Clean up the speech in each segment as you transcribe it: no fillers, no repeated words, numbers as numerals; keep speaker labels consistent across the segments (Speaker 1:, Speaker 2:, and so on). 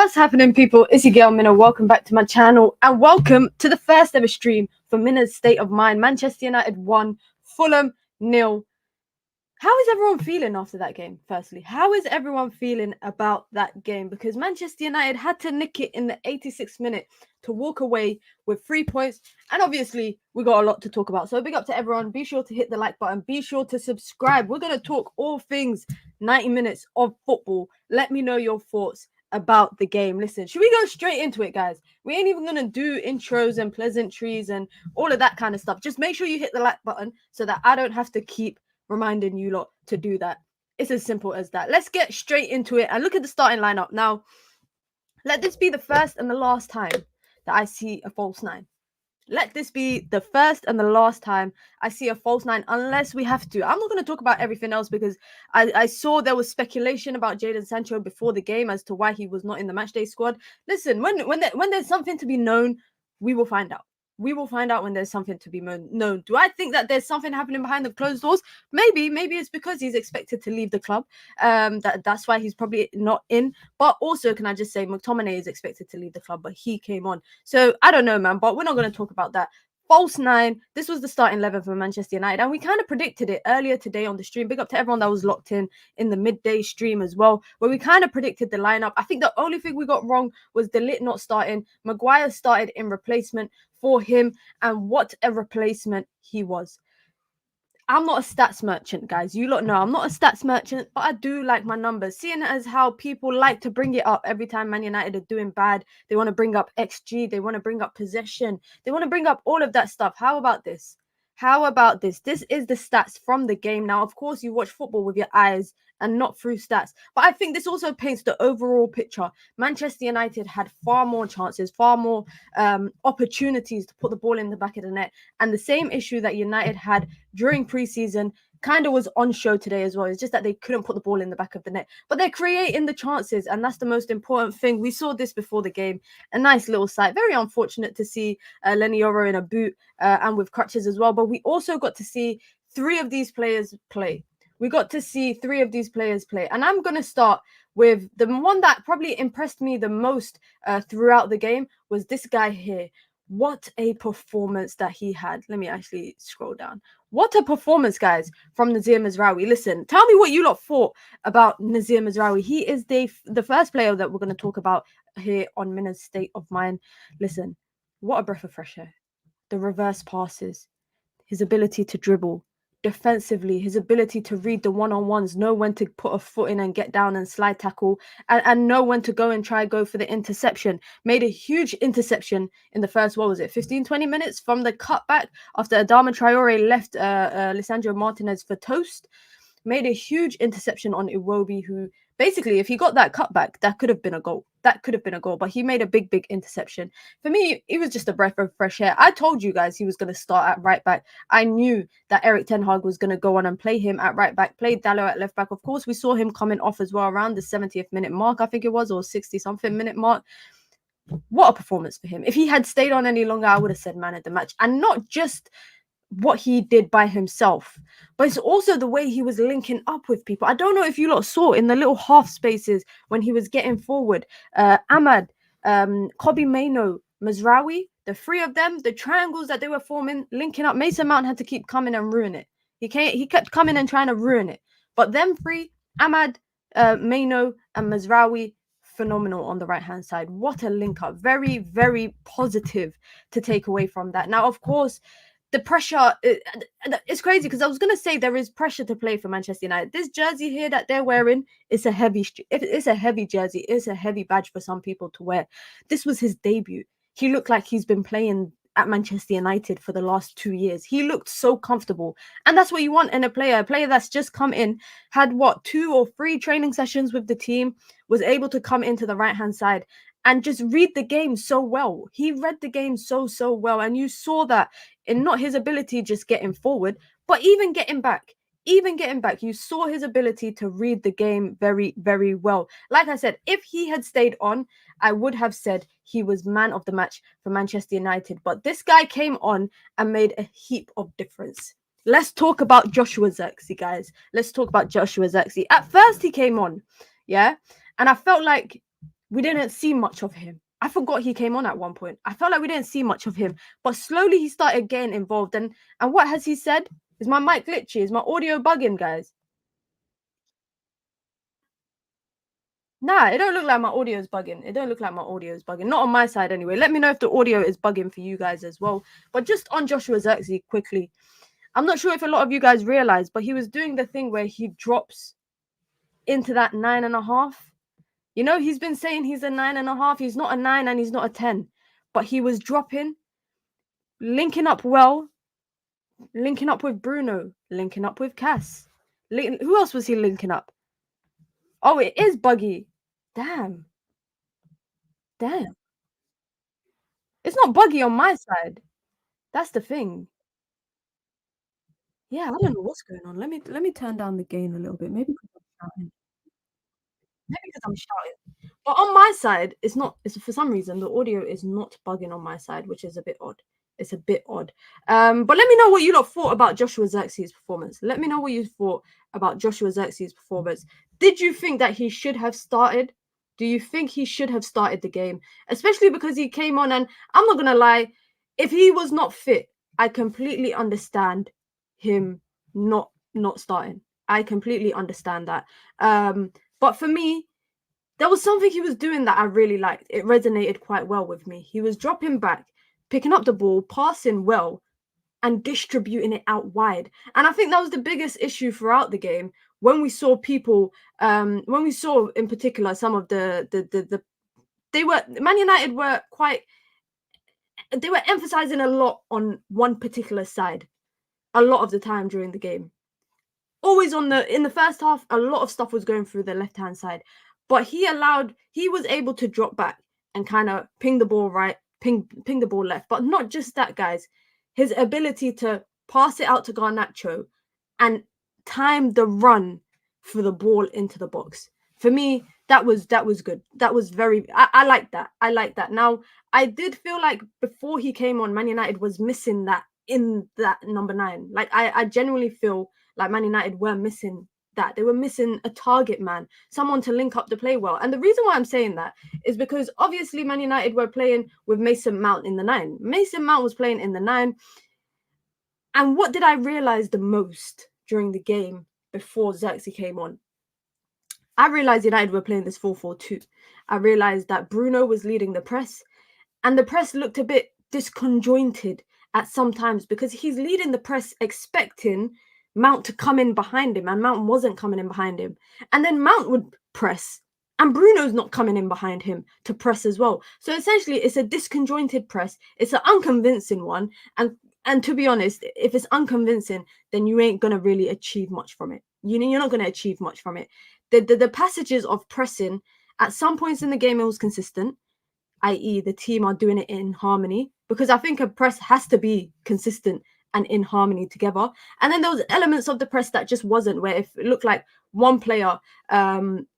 Speaker 1: What's happening, people? It's your girl Mina. Welcome back to my channel and welcome to the first ever stream for Mina's State of Mind. Manchester United 1, Fulham 0. How is everyone feeling after that game? Firstly, how is everyone feeling about that game? Because Manchester United had to nick it in the 86th minute to walk away with 3 points. And obviously, we got a lot to talk about. So big up to everyone. Be sure to hit the like button. Be sure to subscribe. We're going to talk all things 90 minutes of football. Let me know your thoughts about the game. Listen, should we go straight into it, guys? We ain't even gonna do intros and pleasantries and all of that kind of stuff. Just make sure you hit the like button so that I don't have to keep reminding you lot to do that. It's as simple as that. Let's get straight into it and look at the starting lineup. Now, let this be the first and the last time that I see a false nine. Let this be the first and the last time I see a false nine, unless we have to. I'm not going to talk about everything else because I saw there was speculation about Jadon Sancho before the game as to why he was not in the matchday squad. Listen, when there's something to be known, we will find out. We will find out when there's something to be known. Do I think that there's something happening behind the closed doors? Maybe it's because he's expected to leave the club. That's why he's probably not in. But also, can I just say, McTominay is expected to leave the club, but he came on. So I don't know, man. But we're not going to talk about that. False nine. This was the starting 11 for Manchester United, and we kind of predicted it earlier today on the stream. Big up to everyone that was locked in the midday stream as well, where we kind of predicted the lineup. I think the only thing we got wrong was De Ligt not starting. McGuire started in replacement for him, and what a replacement he was. I'm not a stats merchant, guys. You lot know I'm not a stats merchant, but I do like my numbers. Seeing as how people like to bring it up every time Man United are doing bad. They want to bring up XG. They want to bring up possession. They want to bring up all of that stuff. How about this? How about this? This is the stats from the game. Now, of course, you watch football with your eyes and not through stats. But I think this also paints the overall picture. Manchester United had far more chances, far more opportunities to put the ball in the back of the net. And the same issue that United had during preseason kind of was on show today as well. It's just that they couldn't put the ball in the back of the net. But they're creating the chances, and that's the most important thing. We saw this before the game. A nice little sight. Very unfortunate to see Lenny Yoro in a boot and with crutches as well. But we also got to see three of these players play. And I'm going to start with the one that probably impressed me the most throughout the game was this guy here. What a performance that he had. Let me actually scroll down. What a performance, guys, from Nazir Mazraoui. Listen, tell me what you lot thought about Nazir Mazraoui. He is the first player that we're going to talk about here on Mina's State of Mind. Listen, what a breath of fresh air. The reverse passes, his ability to dribble, defensively, his ability to read the one-on-ones, know when to put a foot in and get down and slide tackle, and know when to go for the interception. Made a huge interception in the first, 15-20 minutes from the cutback after Adama Traore left Lisandro Martinez for toast. Made a huge interception on Iwobi, who basically, if he got that cutback, that could have been a goal. But he made a big interception. For me, it was just a breath of fresh air. I told you guys he was going to start at right back. I knew that Erik ten Hag was going to go on and play him at right back, played Dalot at left back. Of course, we saw him coming off as well around the 70th minute mark, I think it was, or 60-something minute mark. What a performance for him. If he had stayed on any longer, I would have said man of the match. And not just what he did by himself, but it's also the way he was linking up with people. I don't know if you lot saw in the little half spaces when he was getting forward, Ahmad, Kobby Mainoo, Mazraoui, the three of them, the triangles that they were forming, linking up. Mason Mount had to keep coming and ruin it. He kept coming and trying to ruin it. But them three, Ahmad, Mainoo, and Mazraoui, phenomenal on the right-hand side. What a link up. Very, very positive to take away from that. Now, of course, the pressure, it's crazy because I was going to say there is pressure to play for Manchester United. This jersey here that they're wearing, it's a heavy jersey. It's a heavy badge for some people to wear. This was his debut. He looked like he's been playing at Manchester United for the last 2 years. He looked so comfortable. And that's what you want in a player that's just come in, had 2 or 3 training sessions with the team, was able to come into the right-hand side and just read the game so well. He read the game so well. And you saw that in not his ability just getting forward, but even getting back. You saw his ability to read the game very, very well. Like I said, if he had stayed on, I would have said he was man of the match for Manchester United. But this guy came on and made a heap of difference. Let's talk about Joshua Zirkzee, guys. Let's talk about Joshua Zirkzee. At first, he came on, yeah? And I felt like we didn't see much of him. I forgot he came on at one point. I felt like we didn't see much of him, but slowly he started getting involved. And what has he said? Is my mic glitchy? Is my audio bugging, guys? Nah, it don't look like my audio is bugging. It don't look like my audio is bugging. Not on my side anyway. Let me know if the audio is bugging for you guys as well. But just on Joshua Zirkzee quickly, I'm not sure if a lot of you guys realize, but he was doing the thing where he drops into that 9.5. You know, he's been saying he's a 9.5. He's not a 9 and he's not a 10. But he was dropping, linking up well, linking up with Bruno, linking up with Cass. Who else was he linking up? Oh, it is buggy. Damn. It's not buggy on my side. That's the thing. Yeah, I don't know what's going on. Let me turn down the gain a little bit. Maybe because I'm shouting. Maybe because I'm shouting. But on my side, it's not. It's for some reason the audio is not bugging on my side, which is a bit odd. It's a bit odd. But let me know what you lot thought about Joshua Zirkzee's performance. Let me know what you thought about Joshua Zirkzee's performance. Did you think that he should have started? Do you think he should have started the game? Especially because he came on, and I'm not gonna lie, if he was not fit, I completely understand him not starting. I completely understand that. But for me, there was something he was doing that I really liked. It resonated quite well with me. He was dropping back, picking up the ball, passing well, and distributing it out wide. And I think that was the biggest issue throughout the game when we saw people, when we saw in particular some of they were Man United were they were emphasizing a lot on one particular side a lot of the time during the game. Always in the first half, a lot of stuff was going through the left hand side, but he was able to drop back and kind of ping the ball right, ping the ball left. But not just that, guys. His ability to pass it out to Garnacho and time the run for the ball into the box. For me, that was good. That was I like that. I like that. Now, I did feel like before he came on, Man United was missing that in that number 9. Like I genuinely feel like Man United were missing that. They were missing a target man, someone to link up the play well. And the reason why I'm saying that is because obviously Man United were playing with Mason Mount in the 9. Mason Mount was playing in the 9. And what did I realize the most during the game before Zirkzee came on? I realized United were playing this 4-4-2. I realized that Bruno was leading the press, and the press looked a bit disconjointed at some times because he's leading the press expecting Mount to come in behind him, and Mount wasn't coming in behind him. And then Mount would press, and Bruno's not coming in behind him to press as well. So essentially, it's a disconjointed press. It's an unconvincing one. And to be honest, if it's unconvincing, then you ain't going to really achieve much from it. You're not going to achieve much from it. The passages of pressing, at some points in the game, it was consistent, i.e. the team are doing it in harmony, because I think a press has to be consistent and in harmony together. And then there was elements of the press that just wasn't, where it looked like one player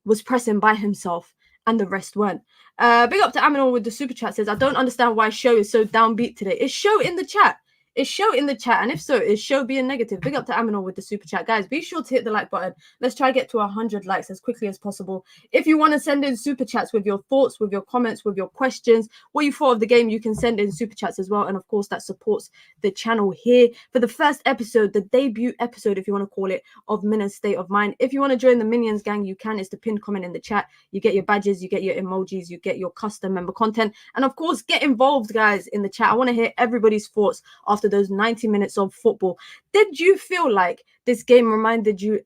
Speaker 1: was pressing by himself and the rest weren't. Big up to Aminor with the super chat, says, I don't understand why Show is so downbeat today. Is Show in the chat? Is Show in the chat? And if so, is Show being negative? Big up to Aminor with the super chat. Guys, be sure to hit the like button. Let's try to get to 100 likes as quickly as possible. If you want to send in super chats with your thoughts, with your comments, with your questions, what you thought of the game, you can send in super chats as well. And of course, that supports the channel here for the first episode, the debut episode, if you want to call it, of Mina's State of Mind. If you want to join the Minions gang, you can. It's the pinned comment in the chat. You get your badges, you get your emojis, you get your custom member content. And of course, get involved, guys, in the chat. I want to hear everybody's thoughts after those 90 minutes of football. Did you feel like this game reminded you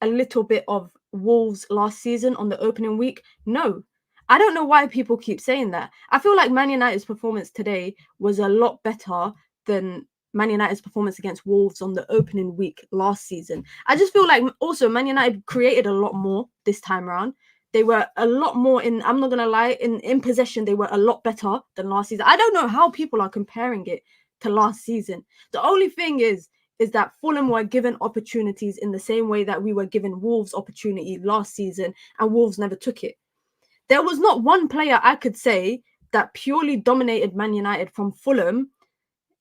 Speaker 1: a little bit of Wolves last season on the opening week? No. I don't know why people keep saying that. I feel like Man United's performance today was a lot better than Man United's performance against Wolves on the opening week last season. I just feel like also Man United created a lot more this time around. They were a lot more I'm not going to lie, in possession, they were a lot better than last season. I don't know how people are comparing it to last season. The only thing is that Fulham were given opportunities in the same way that we were given Wolves opportunity last season, and Wolves never took it. There was not one player I could say that purely dominated Man United from Fulham,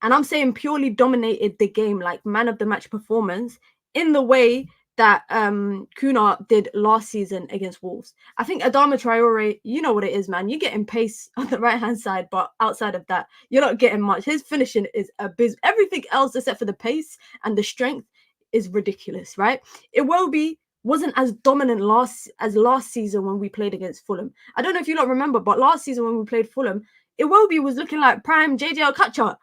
Speaker 1: and I'm saying purely dominated the game, like man of the match performance, in the way that Kuna did last season against Wolves. I think Adama Traore, you know what it is, man. You're getting pace on the right-hand side, but outside of that, you're not getting much. His finishing is abysmal. Everything else except for the pace and the strength is ridiculous, right? Iwobi wasn't as dominant last season when we played against Fulham. I don't know if you lot remember, but last season when we played Fulham, Iwobi was looking like prime JJ Okocha.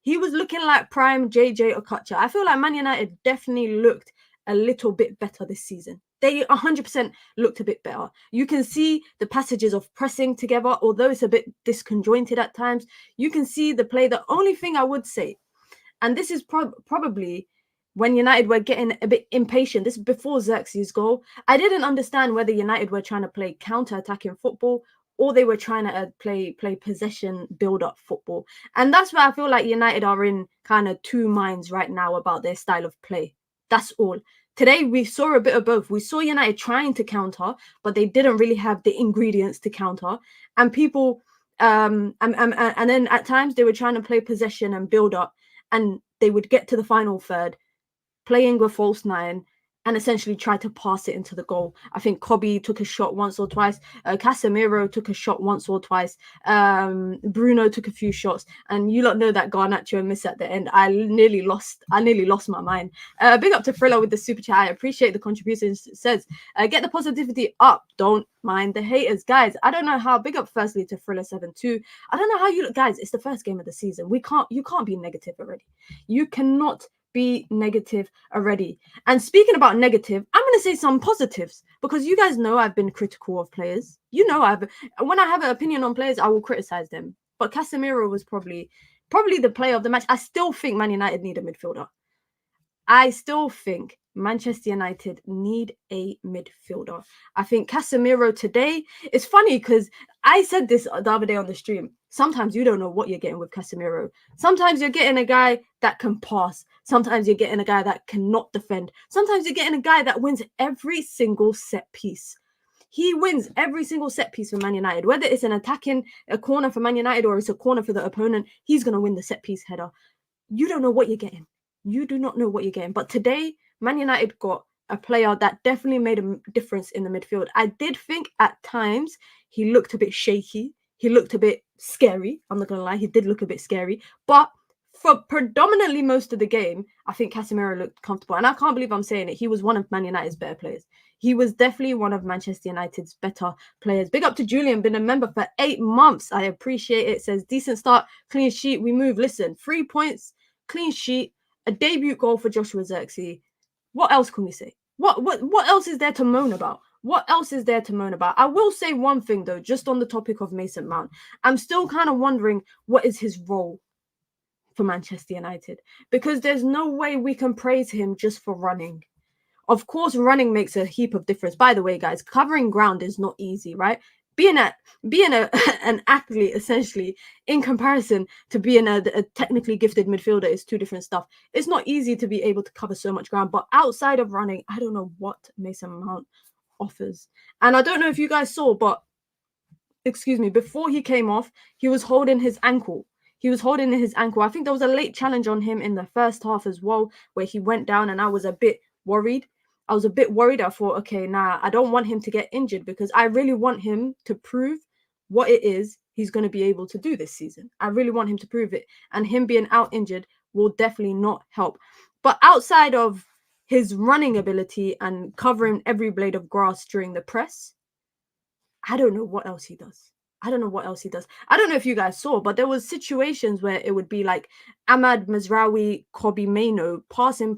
Speaker 1: He was looking like prime JJ Okocha. I feel like Man United definitely looked a little bit better this season. They 100% looked a bit better. You can see the passages of pressing together, although it's a bit disconjointed at times. You can see the play. The only thing I would say, and this is probably when United were getting a bit impatient, this is before Zirkzee's goal, I didn't understand whether United were trying to play counter-attacking football or they were trying to play possession, build-up football. And that's where I feel like United are in kind of two minds right now about their style of play. That's all. Today, we saw a bit of both. We saw United trying to counter, but they didn't really have the ingredients to counter. And people, and then at times they were trying to play possession and build up, and they would get to the final third, playing a false nine, and essentially try to pass it into the goal. I think Kobby took a shot once or twice. Casemiro took a shot once or twice. Bruno took a few shots, and you lot know that Garnacho miss at the end. I nearly lost my mind. Big up to Thriller with the super chat. I appreciate the contribution. It says, get the positivity up. Don't mind the haters, guys. I don't know how. Big up firstly to Thriller72. I don't know how you look, guys. It's the first game of the season. You can't be negative already. You cannot be negative already. And speaking about negative, I'm going to say some positives, because you guys know I've been critical of players. You know, when I have an opinion on players, I will criticize them. But Casemiro was probably the player of the match. I still think Man United need a midfielder. I still think Manchester United need a midfielder. I think Casemiro today, it's funny because I said this the other day on the stream. Sometimes you don't know what you're getting with Casemiro. Sometimes you're getting a guy that can pass. Sometimes you're getting a guy that cannot defend. Sometimes you're getting a guy that wins every single set piece. He wins every single set piece for Man United. Whether it's an attacking a corner for Man United or it's a corner for the opponent, he's going to win the set piece header. You don't know what you're getting. You do not know what you're getting. But today, Man United got a player that definitely made a difference in the midfield. I did think at times he looked a bit shaky. He looked a bit scary. I'm not going to lie. He did look a bit scary. But for predominantly most of the game, I think Casemiro looked comfortable. And I can't believe I'm saying it. He was one of Man United's better players. He was definitely one of Manchester United's better players. Big up to Julian, been a member for 8 months. I appreciate it. Says, decent start, clean sheet, we move. Listen, 3 points, clean sheet, a debut goal for Joshua Zirkzee. What else can we say? What else is there to moan about? What else is there to moan about? I will say one thing, though, just on the topic of Mason Mount. I'm still kind of wondering what is his role for Manchester United, because there's no way we can praise him just for running. Of course, running makes a heap of difference. By the way, guys, covering ground is not easy, right? Being an athlete, essentially, in comparison to being a technically gifted midfielder is two different stuff. It's not easy to be able to cover so much ground, but outside of running, I don't know what Mason Mount offers. And I don't know if you guys saw, but excuse me, before he came off, he was holding his ankle. I think there was a late challenge on him in the first half as well, where he went down, and I was a bit worried. I thought, okay, I don't want him to get injured, because I really want him to prove what it is he's going to be able to do this season. I really want him to prove it. And him being out injured will definitely not help. But outside of his running ability and covering every blade of grass during the press, I don't know what else he does. I don't know if you guys saw, but there was situations where it would be like Ahmad, Mazraoui, Kobby Mainoo, passing.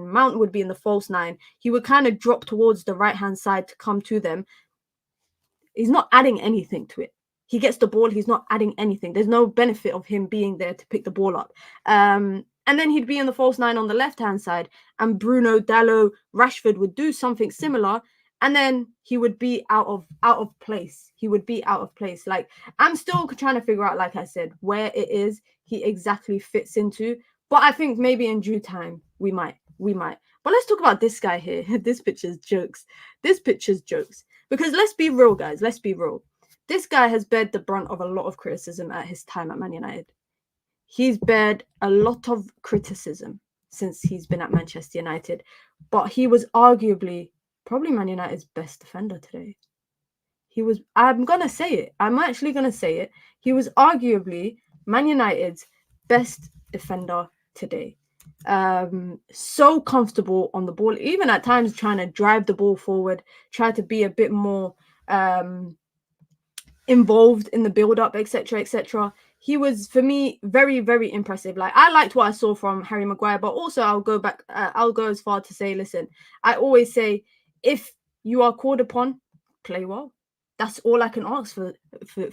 Speaker 1: Mount would be in the false nine. He would kind of drop towards the right-hand side to come to them. He's not adding anything to it. He gets the ball. He's not adding anything. There's no benefit of him being there to pick the ball up. And then he'd be in the false nine on the left-hand side, and Bruno, Dalot, Rashford would do something similar. And then he would be out of place. Like, I'm still trying to figure out, like I said, where it is he exactly fits into. But I think maybe in due time, we might. But let's talk about this guy here. This picture's jokes. Because let's be real, guys. This guy has bared the brunt of a lot of criticism at his time at Man United. He's bared a lot of criticism. since he's been at Manchester United. But he was arguably probably Man United's best defender today. I'm gonna say it. I'm actually gonna say it. He was arguably Man United's best defender today. So comfortable on the ball, even at times trying to drive the ball forward, try to be a bit more involved in the build-up, etc., etc. He was, for me, very, very impressive. Like, I liked what I saw from Harry Maguire, but also I'll go as far to say, listen, I always say, if you are called upon, play well. That's all I can ask for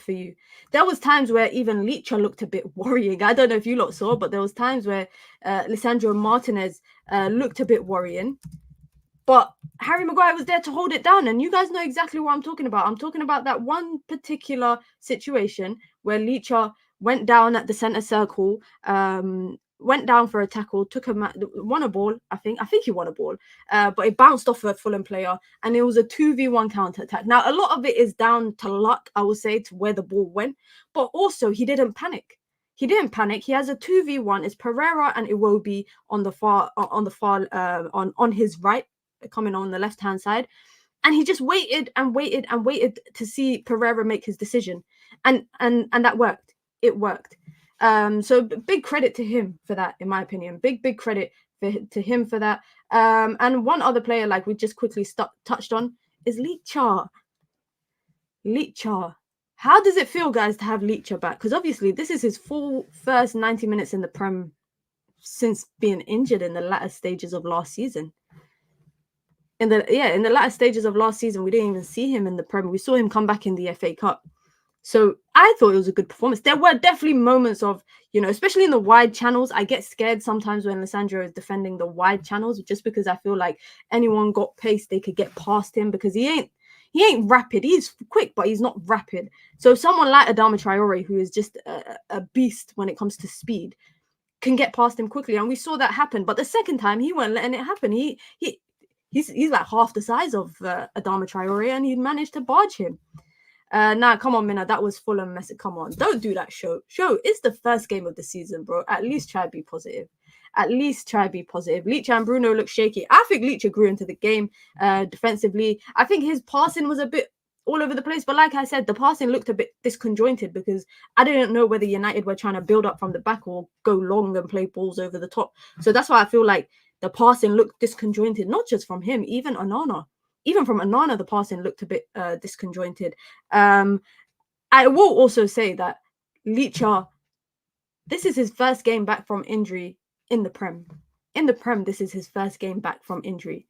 Speaker 1: you. There was times where even Licha looked a bit worrying. I don't know if you lot saw, but there was times where Lisandro Martinez looked a bit worrying. But Harry Maguire was there to hold it down. And you guys know exactly what I'm talking about. I'm talking about that one particular situation where Licha went down at the centre circle, went down for a tackle, won a ball, I think he won a ball, but it bounced off a Fulham player, and it was a 2v1 counter-attack. Now, a lot of it is down to luck, I would say, to where the ball went, but also he didn't panic. He didn't panic. He has a 2v1. It's Pereira and Iwobi on his right, coming on the left-hand side. And he just waited and waited and waited to see Pereira make his decision. And that worked. It worked. So big credit to him for that, in my opinion. Big credit to him for that. And one other player, like we just quickly touched on, is Licha. How does it feel, guys, to have Licha back? Because obviously this is his full first 90 minutes in the Prem since being injured in the latter stages of last season. In the latter stages of last season, we didn't even see him in the Prem. We saw him come back in the FA Cup. So I thought it was a good performance. There were definitely moments of, especially in the wide channels. I get scared sometimes when Lisandro is defending the wide channels, just because I feel like anyone got pace, they could get past him, because he ain't rapid. He's quick, but he's not rapid. So someone like Adama Traore, who is just a beast when it comes to speed, can get past him quickly. And we saw that happen. But the second time, he weren't letting it happen. He's like half the size of Adama Traore, and he managed to barge him. Nah, come on, Mina. That was Fulham message. Come on, don't do that. Show. It's the first game of the season, bro. At least try to be positive. Licha and Bruno look shaky. I think Licha grew into the game defensively. I think his passing was a bit all over the place, but like I said, the passing looked a bit disconjointed, because I didn't know whether United were trying to build up from the back or go long and play balls over the top. So that's why I feel like the passing looked disconjointed, not just from him, even Onana. Even from Onana, the passing looked a bit disconjointed. I will also say that Licha, this is his first game back from injury in the Prem. This is his first game back from injury.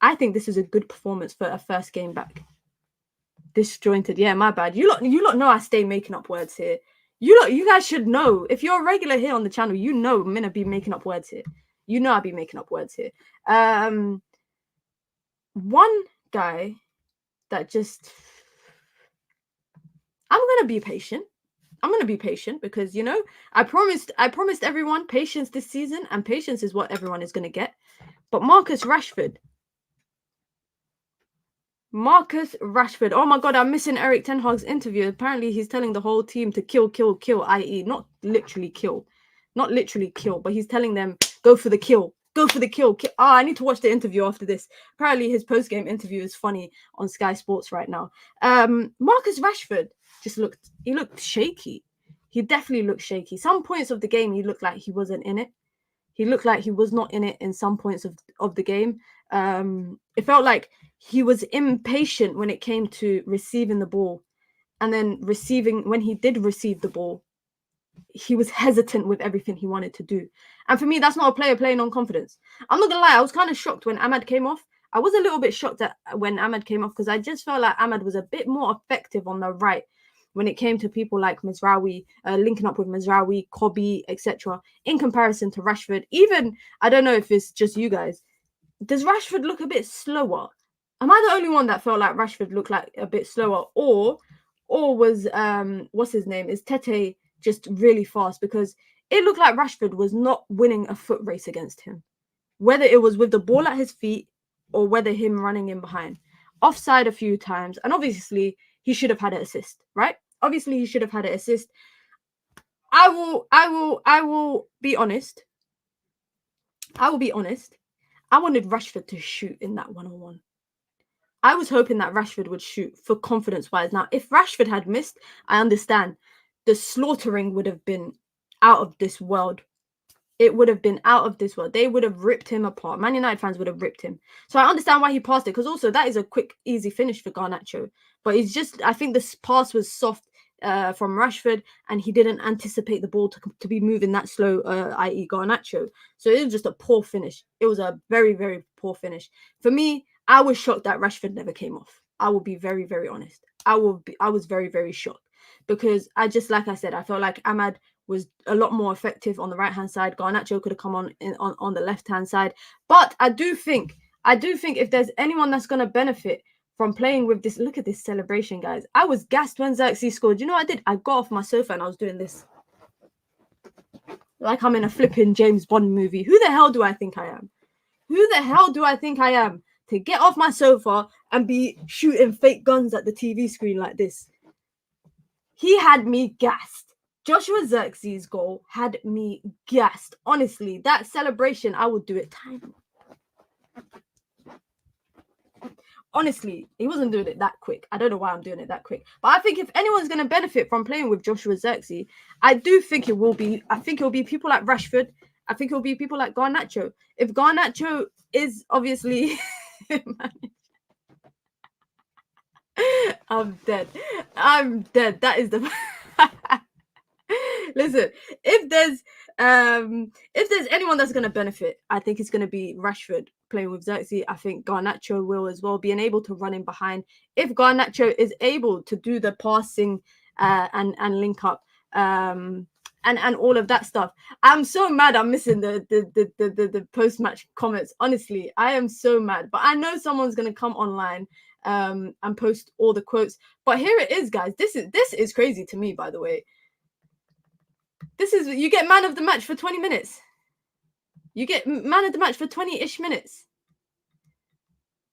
Speaker 1: I think this is a good performance for a first game back. Disjointed. Yeah, my bad. You lot know I stay making up words here. You guys should know. If you're a regular here on the channel, you know I'm gonna be making up words here. You know I'll be making up words here. One guy that just... I'm gonna be patient. Because I promised everyone patience this season, and patience is what everyone is gonna get. But Marcus Rashford. Oh my god, I'm missing Eric Ten Hag's interview. Apparently he's telling the whole team to kill, i.e. not literally kill, but he's telling them go for the kill. I need to watch the interview after this. Apparently his post-game interview is funny on Sky Sports right now. Marcus Rashford he looked shaky. He definitely looked shaky. Some points of the game he looked like he wasn't in it. He looked like he was not in it in some points of the game. It felt like he was impatient when it came to receiving the ball. And then when he did receive the ball, he was hesitant with everything he wanted to do. And for me, that's not a player playing on confidence. I'm not gonna lie, I was kind of shocked when Ahmad came off. I was a little bit shocked when Ahmad came off, because I just felt like Ahmad was a bit more effective on the right when it came to people like Mazraoui, linking up with Mazraoui, Kobby, etc., in comparison to Rashford. Even, I don't know if it's just you guys, does Rashford look a bit slower? Am I the only one that felt like Rashford looked like a bit slower? Or was, what's his name? Is Tete just really fast? Because it looked like Rashford was not winning a foot race against him. Whether it was with the ball at his feet or whether him running in behind. Offside a few times. And obviously, he should have had an assist, right? Obviously, he should have had an assist. I will be honest. I will be honest. I wanted Rashford to shoot in that one-on-one. I was hoping that Rashford would shoot for confidence-wise. Now, if Rashford had missed, I understand. The slaughtering would have been out of this world. It would have been out of this world. They would have ripped him apart. Man United fans would have ripped him. So I understand why he passed it, because also that is a quick, easy finish for Garnacho. But he's just, I think this pass was soft from Rashford, and he didn't anticipate the ball to be moving that slow, i.e. Garnacho. So it was just a poor finish. It was a very, very poor finish. For me, I was shocked that Rashford never came off. I will be very, very honest. I was very, very shocked, because like I said, I felt like Ahmad was a lot more effective on the right-hand side. Garnacho could have come on the left-hand side. But I do think if there's anyone that's going to benefit from playing with this, look at this celebration, guys. I was gassed when Zirkzee scored. You know what I did? I got off my sofa and I was doing this. Like I'm in a flipping James Bond movie. Who the hell do I think I am? Who the hell do I think I am to get off my sofa and be shooting fake guns at the TV screen like this? He had me gassed. Joshua Zirkzee's goal had me gassed. Honestly, that celebration, I would do it time. Honestly, he wasn't doing it that quick. I don't know why I'm doing it that quick. But I think if anyone's going to benefit from playing with Joshua Zirkzee, I do think it will be. I think it will be people like Rashford. I think it will be people like Garnacho. If Garnacho is obviously... I'm dead. That is the... Listen, if there's anyone that's going to benefit, I think it's going to be Rashford playing with Zirkzee. I think Garnacho will as well, being able to run in behind. If Garnacho is able to do the passing and link up and all of that stuff. I'm so mad I'm missing the post-match comments. Honestly, I am so mad. But I know someone's going to come online and post all the quotes. But here it is, guys. This is crazy to me, by the way. You get man of the match for 20 minutes. You get man of the match for 20-ish minutes.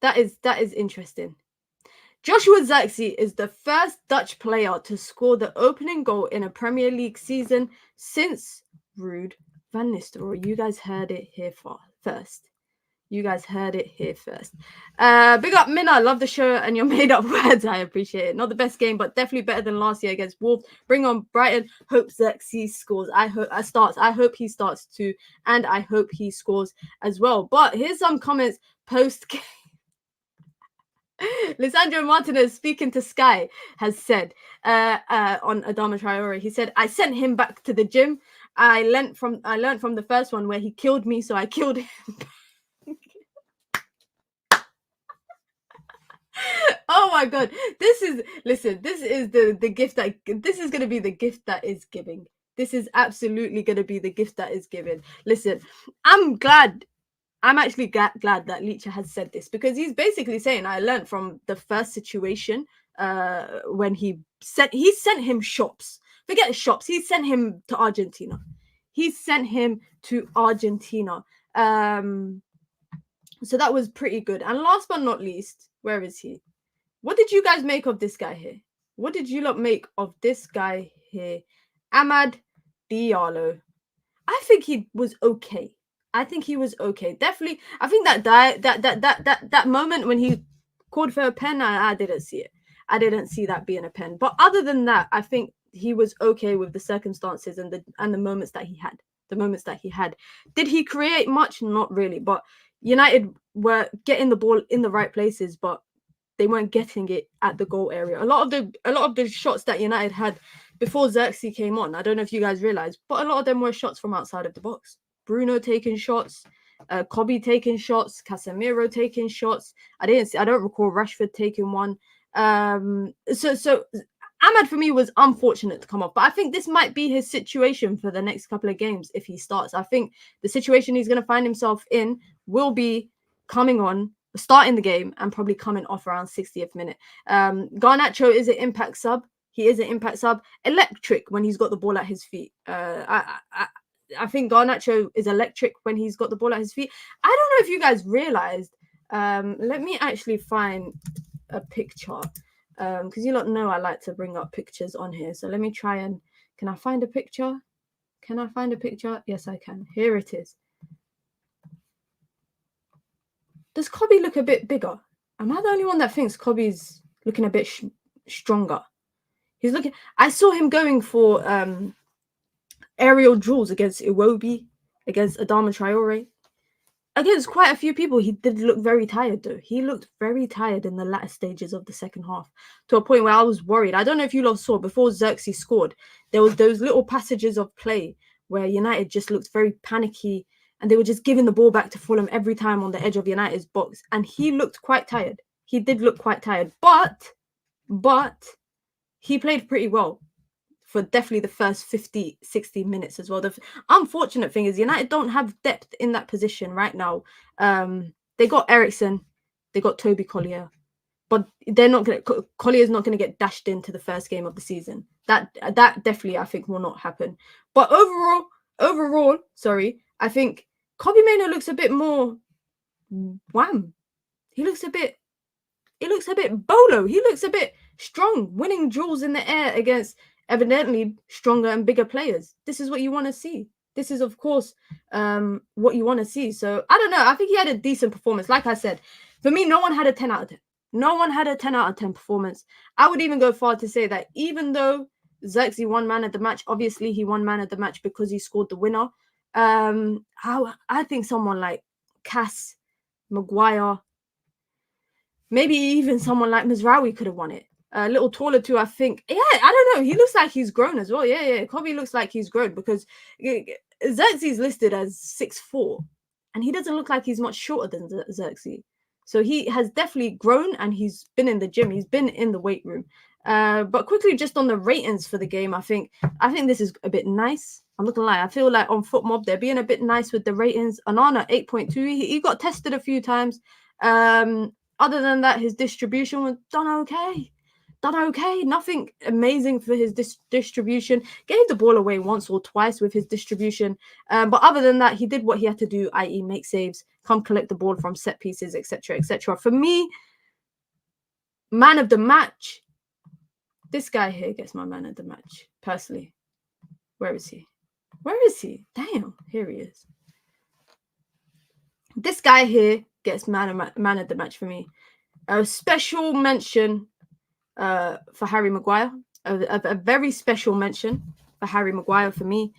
Speaker 1: That is interesting. Joshua Zirkzee is the first Dutch player to score the opening goal in a Premier League season since Ruud van Nistelrooy. You guys heard it here first. You guys heard it here first. Big up, Mina. Love the show and your made-up words. I appreciate it. Not the best game, but definitely better than last year against Wolves. Bring on Brighton. Hope Zirkzee scores. I hope he starts too, and I hope he scores as well. But here's some comments post-game. Lisandro Martinez, speaking to Sky, has said on Adama Traore, he said, "I sent him back to the gym. I learned from the first one where he killed me, so I killed him." Oh my god, this is the gift that this is going to be the gift that is giving. This is absolutely going to be the gift that is given. Listen, I'm actually glad that Leacher has said this, because he's basically saying, I learned from the first situation when he sent him shops. Forget shops. He sent him to Argentina. So that was pretty good. And last but not least, where is he? What did you guys make of this guy here? What did you lot make of this guy here? Amad Diallo. I think he was okay. Definitely. I think that moment when he called for a pen, I didn't see it. I didn't see that being a pen. But other than that, I think he was okay with the circumstances and the moments that he had. Did he create much? Not really. But United were getting the ball in the right places, but they weren't getting it at the goal area. A lot of the shots that United had before Zirkzee came on, I don't know if you guys realized, but a lot of them were shots from outside of the box. Bruno taking shots, Kobby taking shots, Casemiro taking shots. I don't recall Rashford taking one. So Ahmad for me was unfortunate to come off, but I think this might be his situation for the next couple of games if he starts. I think the situation he's going to find himself in will be coming on, starting the game, and probably coming off around 60th minute. Garnacho is an impact sub. He is an impact sub. Electric when he's got the ball at his feet. I think Garnacho is electric when he's got the ball at his feet. I don't know if you guys realized. Let me actually find a picture, because you lot know I like to bring up pictures on here. So let me try and... Can I find a picture? Yes, I can. Here it is. Does Kobby look a bit bigger? Am I the only one that thinks Kobby's looking a bit stronger? He's looking. I saw him going for aerial duels against Iwobi, against Adama Traore, against quite a few people. He did look very tired, though. He looked very tired in the latter stages of the second half, to a point where I was worried. I don't know if you lot saw, before Zirkzee scored, there was those little passages of play where United just looked very panicky, and they were just giving the ball back to Fulham every time on the edge of United's box, and he looked quite tired. He did look quite tired, but he played pretty well for definitely the first 50, 60 minutes as well. The unfortunate thing is United don't have depth in that position right now. They got Ericsson, they got Toby Collier, but they're not going to. Collier's not going to get dashed into the first game of the season. That definitely, I think, will not happen. But overall, sorry, I think Kobby Mainoo looks a bit more wham. He looks a bit bolo. He looks a bit strong, winning duels in the air against evidently stronger and bigger players. This is what you want to see. This is, of course, what you want to see. So, I don't know. I think he had a decent performance. Like I said, for me, no one had a 10 out of 10. No one had a 10 out of 10 performance. I would even go far to say that even though Zirkzee won man of the match, obviously he won man of the match because he scored the winner. I think someone like Cass, McGuire, maybe even someone like Mazraoui could have won it. A little taller too, I think. Yeah, I don't know. He looks like he's grown as well. Yeah. Kobby looks like he's grown because Zirkzee's listed as 6'4", and he doesn't look like he's much shorter than Zirkzee. So he has definitely grown, and he's been in the gym. He's been in the weight room. But quickly, just on the ratings for the game, I think this is a bit nice. I'm not gonna lie. I feel like on FootMob they're being a bit nice with the ratings. Anana 8.2. He got tested a few times. Other than that, his distribution was done okay. Nothing amazing for his distribution. Gave the ball away once or twice with his distribution. But other than that, he did what he had to do, i.e. make saves, come collect the ball from set pieces, etc., etc. For me, man of the match, this guy here gets my man of the match, personally. Where is he? Damn, here he is. This guy here gets man of the match for me. A special mention for Harry Maguire. A very special mention for Harry Maguire for me.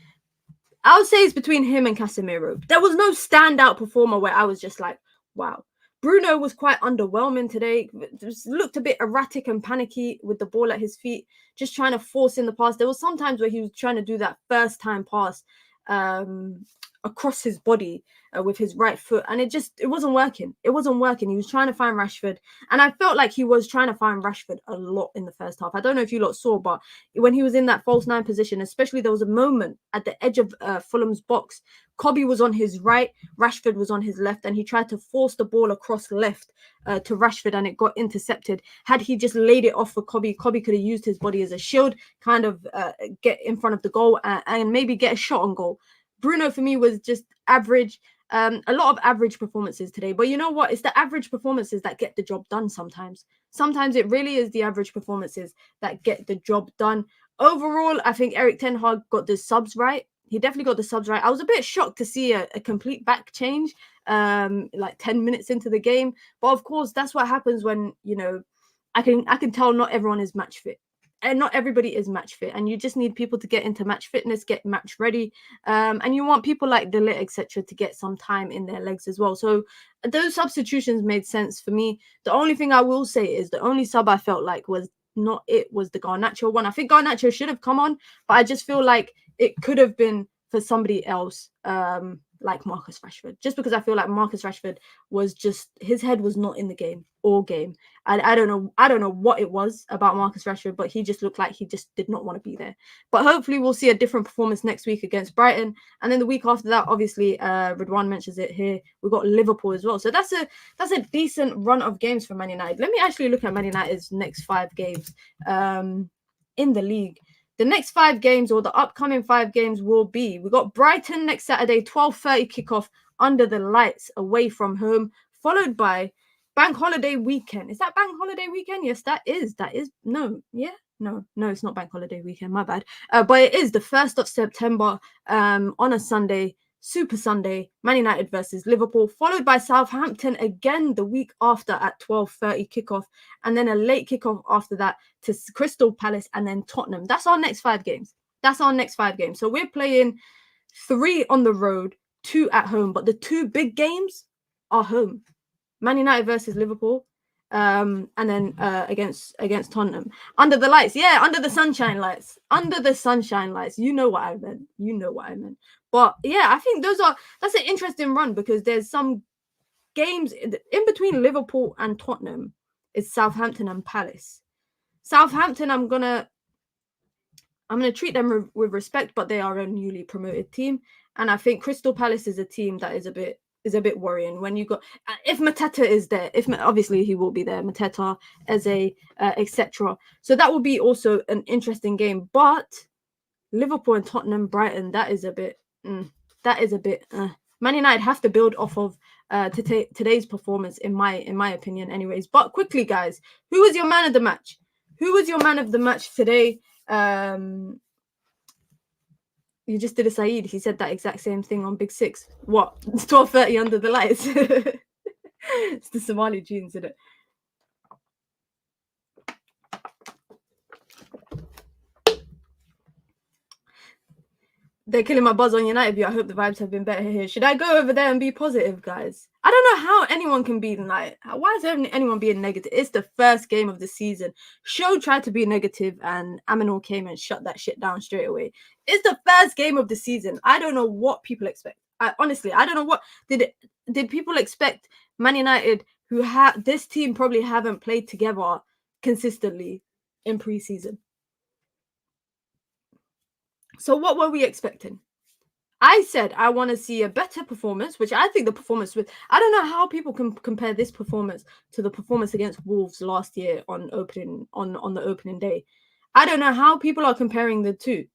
Speaker 1: I would say it's between him and Casemiro. There was no standout performer where I was just like, wow. Bruno was quite underwhelming today. Just looked a bit erratic and panicky with the ball at his feet, just trying to force in the pass. There was some times where he was trying to do that first time pass across his body with his right foot, and it wasn't working. He was trying to find Rashford, and I felt like he was trying to find Rashford a lot in the first half. I don't know if you lot saw, but when he was in that false nine position, especially, there was a moment at the edge of Fulham's box. Kobby was on his right, Rashford was on his left, and he tried to force the ball across left to Rashford, and it got intercepted. Had he just laid it off for Kobby, Kobby could have used his body as a shield, kind of get in front of the goal and maybe get a shot on goal. Bruno, for me, was just average. A lot of average performances today. But you know what? It's the average performances that get the job done sometimes. Sometimes it really is the average performances that get the job done. Overall, I think Erik ten Hag got the subs right. He definitely got the subs right. I was a bit shocked to see a complete back change like 10 minutes into the game. But of course, that's what happens when, I can tell not everyone is match fit. And not everybody is match fit, and you just need people to get into match fitness, get match ready, and you want people like De Ligt, etc., to get some time in their legs as well. So those substitutions made sense for me. The only thing I will say is the only sub I felt like was the Garnacho one. I think Garnacho should have come on, but I just feel like it could have been for somebody else, like Marcus Rashford, just because I feel like Marcus Rashford was just, his head was not in the game all game. I don't know what it was about Marcus Rashford, but he just looked like he just did not want to be there. But hopefully we'll see a different performance next week against Brighton, and then the week after that, obviously, Ridwan mentions it here, we've got Liverpool as well. So that's a decent run of games for Man United. Let me actually look at Man United's next 5 games in the league. The next 5 games, or the upcoming 5 games, will be, we got Brighton next Saturday, 12:30 kickoff under the lights away from home, followed by Bank Holiday weekend. Is that Bank Holiday weekend? Yes, that is. No, it's not Bank Holiday weekend. My bad. But it is the 1st of September on a Sunday. Super Sunday, Man United versus Liverpool, followed by Southampton again the week after at 12:30 kickoff, and then a late kickoff after that to Crystal Palace and then Tottenham. That's our next 5 games. So we're playing 3 on the road, 2 at home, but the 2 big games are home. Man United versus Liverpool, and then against Tottenham. Under the lights, under the sunshine lights. You know what I meant. But yeah, I think that's an interesting run because there's some games in between Liverpool and Tottenham. It's Southampton and Palace. Southampton, I'm gonna treat them with respect, but they are a newly promoted team, and I think Crystal Palace is a team that is a bit worrying. When you got if Mateta is there, if obviously he will be there, Mateta, Eze, etc. So that will be also an interesting game. But Liverpool and Tottenham, Brighton, that is a bit. Man United have to build off of today's performance, in my opinion, anyways. But quickly, guys, who was your man of the match? Who was your man of the match today? You just did a Saeed. He said that exact same thing on Big Six. What? 12:30 under the lights. It's the Somali genes, isn't it? They're killing my buzz on United view. I hope the vibes have been better here. Should I go over there and be positive, guys? I don't know how anyone can be like, why is anyone being negative? It's the first game of the season. Show tried to be negative and Aminul came and shut that shit down straight away. It's the first game of the season. I don't know what people expect. Honestly, I don't know what did people expect. Man United, who have this team probably haven't played together consistently in pre-season. So what were we expecting? I said I want to see a better performance, which I think the performance with... I don't know how people can compare this performance to the performance against Wolves last year on the opening day. I don't know how people are comparing the two.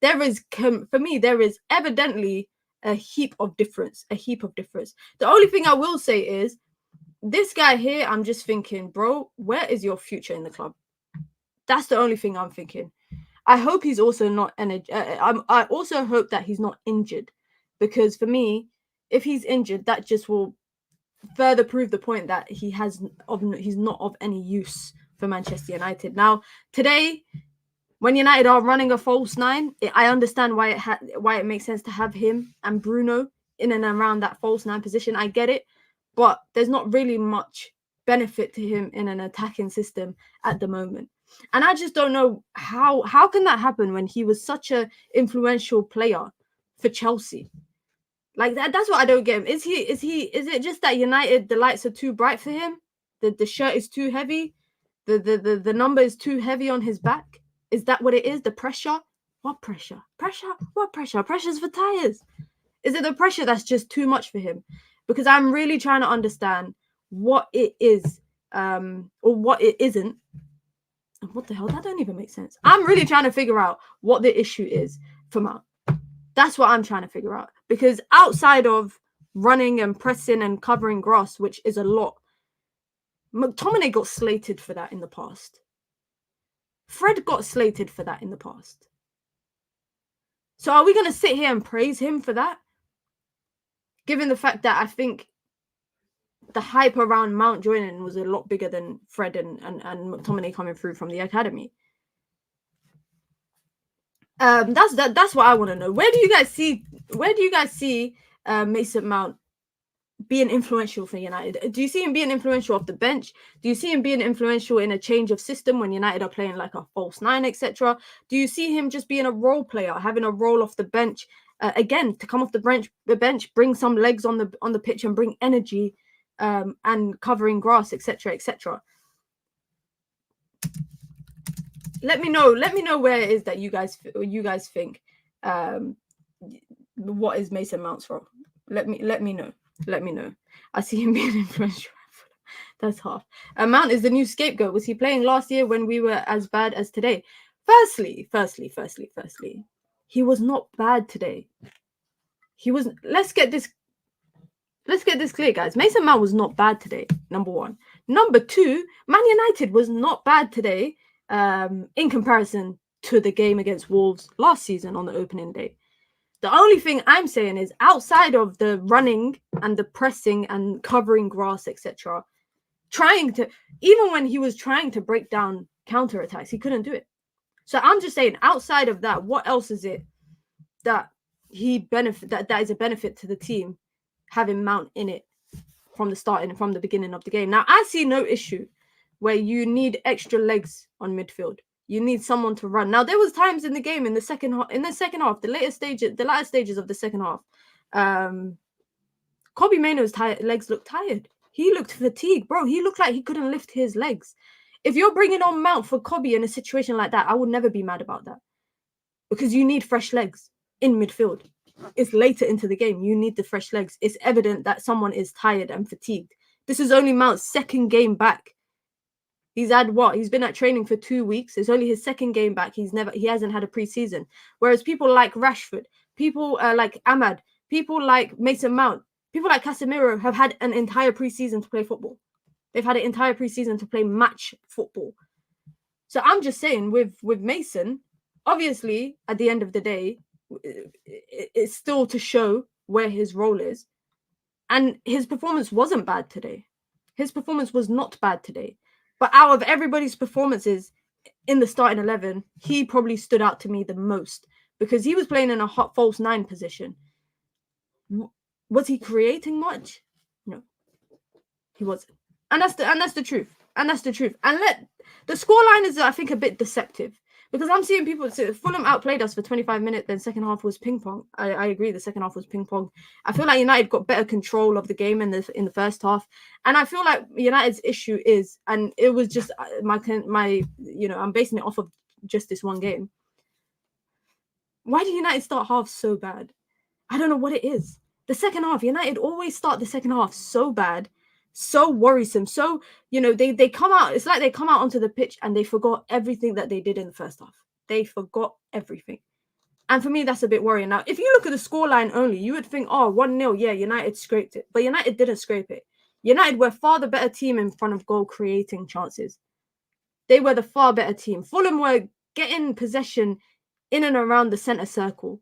Speaker 1: There is, for me, there is evidently a heap of difference. The only thing I will say is, this guy here, I'm just thinking, bro, where is your future in the club? That's the only thing I'm thinking. I hope he's also not I also hope that he's not injured, because for me, if he's injured, that just will further prove the point that he's not of any use for Manchester United. Now, today, when United are running a false 9, I understand why it makes sense to have him and Bruno in and around that false 9 position. I get it, but there's not really much benefit to him in an attacking system at the moment. And I just don't know how can that happen when he was such an influential player for Chelsea. Like that's what I don't get him. Is it just that United, the lights are too bright for him? The shirt is too heavy? The number is too heavy on his back? Is that what it is? The pressure? What pressure? What pressure? Pressure's for tires. Is it the pressure that's just too much for him? Because I'm really trying to understand what it is, or what it isn't. What the hell? That don't even make sense. I'm really trying to figure out what the issue is for Mount. That's what I'm trying to figure out. Because outside of running and pressing and covering grass, which is a lot, McTominay got slated for that in the past. Fred got slated for that in the past. So are we going to sit here and praise him for that? Given the fact that I think the hype around Mount joining was a lot bigger than Fred and McTominay coming through from the academy. That's what I want to know. Where do you guys see Mason Mount being influential for United? Do you see him being influential off the bench? Do you see him being influential in a change of system when United are playing like a false 9, etc.? Do you see him just being a role player, having a role off the bench, again, to come off the bench, bring some legs on the pitch and bring energy, and covering grass, etc., etc.? Let me know where it is that you guys think what is Mason Mount's role. Let me know. I see him being influential. That's half. Mount is the new scapegoat. Was he playing last year when we were as bad as today? Firstly, he was not bad today. He was. Let's get this clear, guys. Mason Mount was not bad today, number one. Number two, Man United was not bad today, in comparison to the game against Wolves last season on the opening day. The only thing I'm saying is outside of the running and the pressing and covering grass, etc., even when he was trying to break down counterattacks, he couldn't do it. So I'm just saying, outside of that, what else is it that that is a benefit to the team having Mount in it from the beginning of the game? Now, I see no issue where you need extra legs on midfield. You need someone to run. Now, there was times in the game in the second half, the latter stages of the second half, Kobby Mainoo's legs looked tired. He looked fatigued, bro. He looked like he couldn't lift his legs. If you're bringing on Mount for Kobby in a situation like that, I would never be mad about that, because you need fresh legs in midfield. It's later into the game. You need the fresh legs. It's evident that someone is tired and fatigued. This is only Mount's second game back. He's had what? He's been at training for 2 weeks. It's only his second game back. He hasn't had a preseason. Whereas people like Rashford, people like Ahmad, people like Mason Mount, people like Casemiro have had an entire preseason to play football. They've had an entire preseason to play match football. So I'm just saying, with Mason, obviously, at the end of the day, it's still to show where his role is. And his performance wasn't bad today. His performance was not bad today. But out of everybody's performances in the starting 11, he probably stood out to me the most, because he was playing in a hot false 9 position. Was he creating much? No, he wasn't. And that's the truth. And the scoreline is, I think, a bit deceptive, because I'm seeing people say Fulham outplayed us for 25 minutes, then second half was ping pong. I agree, the second half was ping pong. I feel like United got better control of the game in the first half, and I feel like United's issue is, and it was just my I'm basing it off of just this one game. Why do United start half so bad? I don't know what it is. The second half, United always start the second half so bad, so worrisome. So, they come out, it's like they come out onto the pitch and they forgot everything that they did in the first half. They forgot everything. And for me, that's a bit worrying. Now, if you look at the scoreline only, you would think, 1-0, yeah, United scraped it. But United didn't scrape it. United were far the better team in front of goal creating chances. They were the far better team. Fulham were getting possession in and around the centre circle,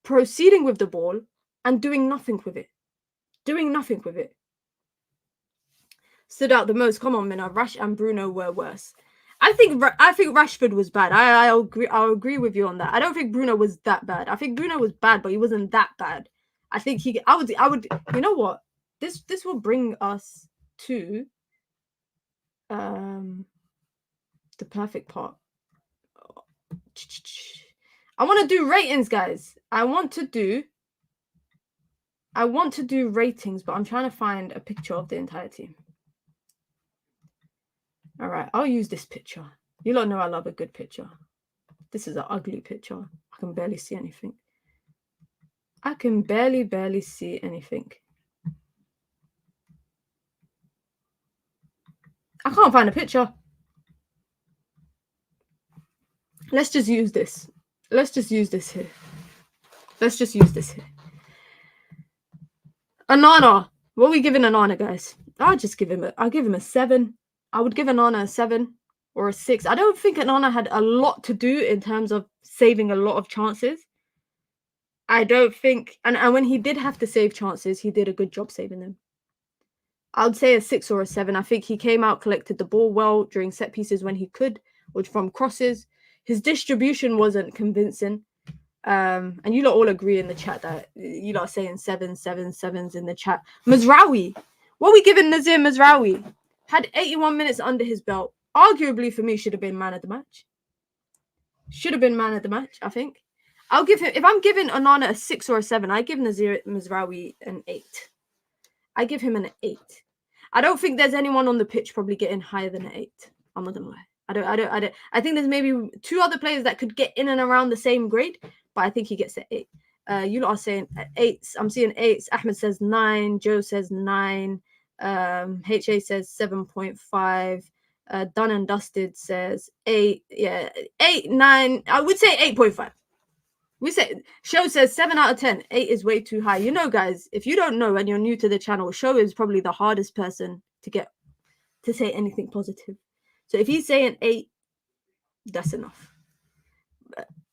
Speaker 1: proceeding with the ball and doing nothing with it. Stood out the most. Come on, Mina. Rash and Bruno were worse. I think Rashford was bad. I'll agree with you on that. I don't think Bruno was that bad. I think Bruno was bad, but he wasn't that bad. I think I would. You know what? This will bring us to the perfect part. I want to do ratings, guys. I want to do ratings, but I'm trying to find a picture of the entire team. All right, I'll use this picture. You lot know I love a good picture. This is an ugly picture. I can barely see anything. I can barely see anything. I can't find a picture. Let's just use this. Let's just use this here. Onana. What are we giving Onana, guys? I'll give him a 7. I would give Onana a 7 or a 6. I don't think Onana had a lot to do in terms of saving a lot of chances. I don't think, and when he did have to save chances, he did a good job saving them. I would say a 6 or a 7. I think he came out, collected the ball well during set pieces when he could, or from crosses. His distribution wasn't convincing. And you lot all agree in the chat that you lot are saying 7s in the chat. Mazraoui. What are we giving Nazir Mazraoui? Had 81 minutes under his belt. Arguably, for me, should have been man of the match. I think. I'll give him, if I'm giving Onana a 6 or a 7, I give Nazir Mazraoui an 8. I give him an 8. I don't think there's anyone on the pitch probably getting higher than an 8. I'm not gonna lie. I think there's maybe 2 other players that could get in and around the same grade, but I think he gets an 8. You lot are saying 8s. I'm seeing 8s. Ahmed says 9. Joe says 9. HA says 7.5. Done and Dusted says 8. Yeah, 8, 9. I would say 8.5. Show says 7 out of 10. 8 is way too high. You know, guys, if you don't know and you're new to the channel, Show is probably the hardest person to get to say anything positive. So if he's saying 8, that's enough.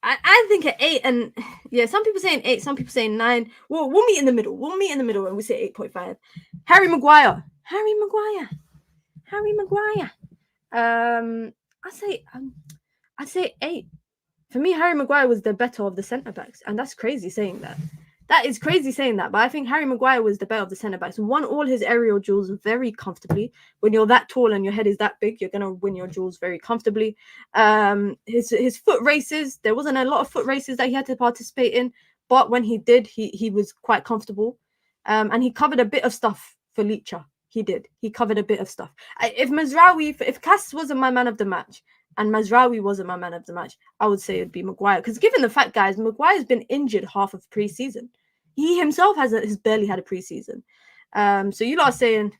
Speaker 1: I think an 8, and Yeah, some people saying 8, some people saying 9. We'll meet in the middle. We'll meet in the middle and we say 8.5. Harry Maguire. I'd say 8. For me, Harry Maguire was the better of the centre backs, and that's crazy saying that. That is crazy saying that, but I think Harry Maguire was the better of the centre backs and won all his aerial duels very comfortably. When you're that tall and your head is that big, you're gonna win your duels very comfortably. His foot races, there wasn't a lot of foot races that he had to participate in, but when he did, he was quite comfortable. And he covered a bit of stuff for Licha. He did. He covered a bit of stuff. If Cass wasn't my man of the match, and Mazraoui wasn't my man of the match, I would say it'd be Maguire. Because given the fact, guys, Maguire's been injured half of pre-season. He himself has barely had a pre-season. So you lot are saying,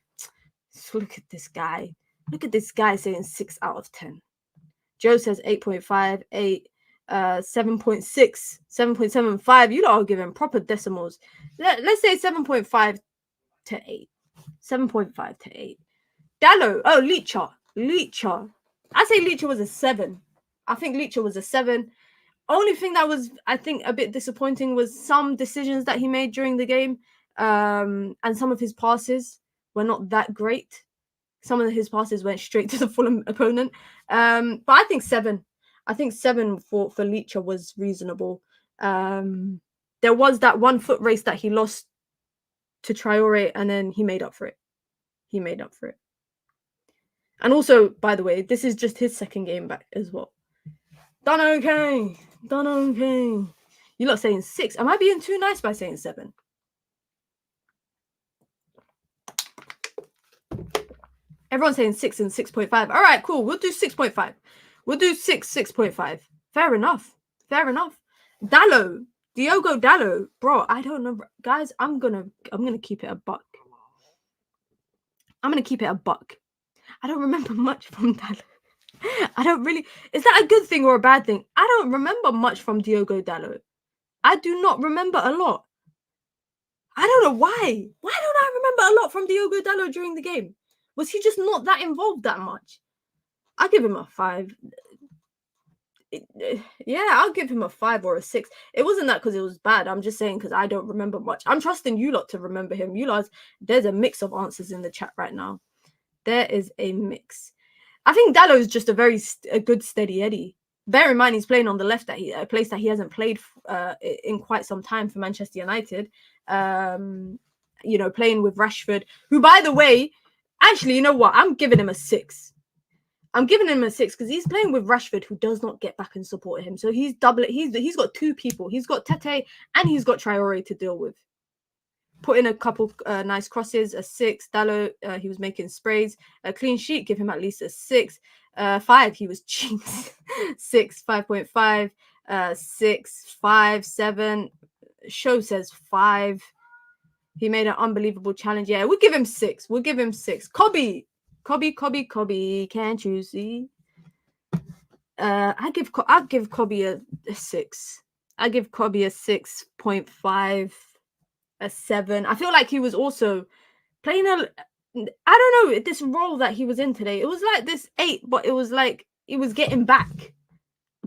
Speaker 1: look at this guy. Look at this guy saying 6 out of 10. Joe says 8.5, 8, 7.6, 7.75. You lot are giving proper decimals. Let's say 7.5 to 8. 7.5 to 8. Dallo. Oh, Licha. I say Licha was a 7. I think Licha was a 7. Only thing that was, I think, a bit disappointing was some decisions that he made during the game. And some of his passes were not that great. Some of his passes went straight to the Fulham opponent. But I think 7. I think 7 for Licha was reasonable. There was that 1 foot race that he lost to Traore, and then he made up for it. And also, by the way, this is just his second game back as well. Done okay. You lot saying 6. Am I being too nice by saying 7? Everyone's saying 6 and 6.5. All right, cool. We'll do 6.5. We'll do 6.5. Fair enough. Diogo Dallo. Bro, I don't know. Guys, I'm gonna keep it a buck. I don't remember much from Dallo. Is that a good thing or a bad thing? I don't remember much from Diogo Dallo. I do not remember a lot. I don't know why. Why don't I remember a lot from Diogo Dallo during the game? Was he just not that involved that much? I'll give him a 5. Yeah, I'll give him a 5 or a 6. It wasn't that because it was bad. I'm just saying because I don't remember much. I'm trusting you lot to remember him. You lot, there's a mix of answers in the chat right now. There is a mix. I think Dallo is just a good steady Eddie. Bear in mind he's playing on the left, a place that he hasn't played in quite some time for Manchester United. Playing with Rashford, who, by the way, actually, you know what? I'm giving him a 6. Because he's playing with Rashford, who does not get back and support him. So he's he's got 2 people. He's got Tete and he's got Traore to deal with. Put in a couple nice crosses, a 6. Dallo, he was making sprays. A clean sheet, give him at least a 6. 5, he was cheats. 6, 5.5. 6, 5, 7. Show says 5. He made an unbelievable challenge. Yeah, we'll give him 6. Kobby, can't you see? I'll give Kobby a 6. I give Kobby a 6.5. A 7. I feel like he was also playing I don't know, this role that he was in today. It was like this 8, but it was like he was getting back